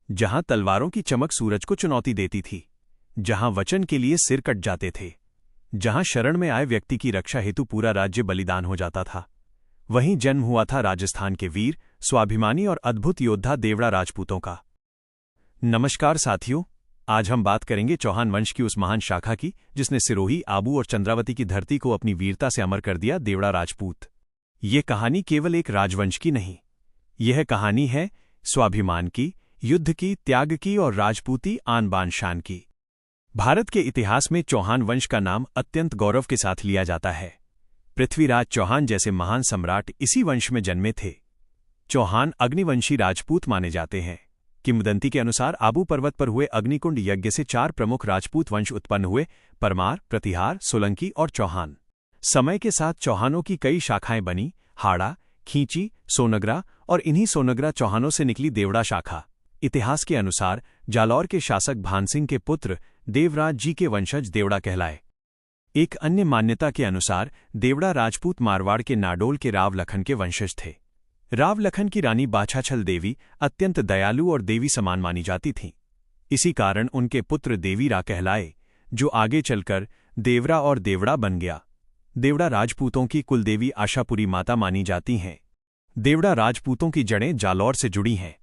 जहां तलवारों की चमक सूरज को चुनौती देती थी, जहां वचन के लिए सिर कट जाते थे, जहां शरण में आए व्यक्ति की रक्षा हेतु पूरा राज्य बलिदान हो जाता था, वहीं जन्म हुआ था राजस्थान के वीर, स्वाभिमानी और अद्भुत योद्धा देवड़ा राजपूतों का। नमस्कार साथियों, आज हम बात करेंगे चौहान वंश की उस महान शाखा की जिसने सिरोही, आबू और चंद्रावती की धरती को अपनी वीरता से अमर कर दिया, देवड़ा राजपूत। ये कहानी केवल एक राजवंश की नहीं, यह कहानी है स्वाभिमान की, युद्ध की, त्याग की और राजपूती आन बान शान की। भारत के इतिहास में चौहान वंश का नाम अत्यंत गौरव के साथ लिया जाता है। पृथ्वीराज चौहान जैसे महान सम्राट इसी वंश में जन्मे थे। चौहान अग्निवंशी राजपूत माने जाते हैं। किंवदंती के अनुसार आबू पर्वत पर हुए अग्निकुंड यज्ञ से 4 प्रमुख राजपूत वंश उत्पन्न हुए: परमार, प्रतिहार, सोलंकी और चौहान। समय के साथ चौहानों की कई शाखाएं बनी: हाड़ा, खींची, सोनगरा, और इन्हीं सोनगरा चौहानों से निकली देवड़ा शाखा। इतिहास के अनुसार जालौर के शासक भानसिंह के पुत्र देवराज जी के वंशज देवड़ा कहलाए। एक अन्य मान्यता के अनुसार देवड़ा राजपूत मारवाड़ के नाडोल के राव लखन के वंशज थे। राव लखन की रानी बाछाछल देवी अत्यंत दयालु और देवी समान मानी जाती थीं। इसी कारण उनके पुत्र देवीरा कहलाए, जो आगे चलकर देवरा और देवड़ा बन गया। देवड़ा राजपूतों की कुलदेवी आशापुरी माता मानी जाती हैं। देवड़ा राजपूतों की जड़ें जालौर से जुड़ी हैं।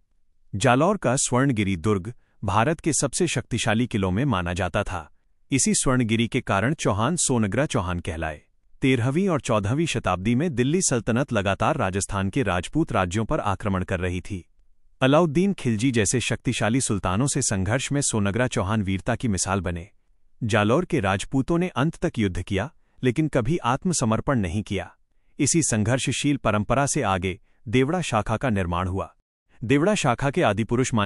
जालौर का स्वर्णगिरी दुर्ग भारत के सबसे शक्तिशाली किलों में माना जाता था। इसी स्वर्णगिरी के कारण चौहान सोनगरा चौहान कहलाए। 13वीं और 14वीं शताब्दी में दिल्ली सल्तनत लगातार राजस्थान के राजपूत राज्यों पर आक्रमण कर रही थी। अलाउद्दीन खिलजी जैसे शक्तिशाली सुल्तानों से संघर्ष में सोनगरा चौहान वीरता की मिसाल बने। जालौर के राजपूतों ने अंत तक युद्ध किया, लेकिन कभी आत्मसमर्पण नहीं किया। इसी संघर्षशील परंपरा से आगे देवड़ा शाखा का निर्माण हुआ। देवड़ा शाखा के आदिपुरुष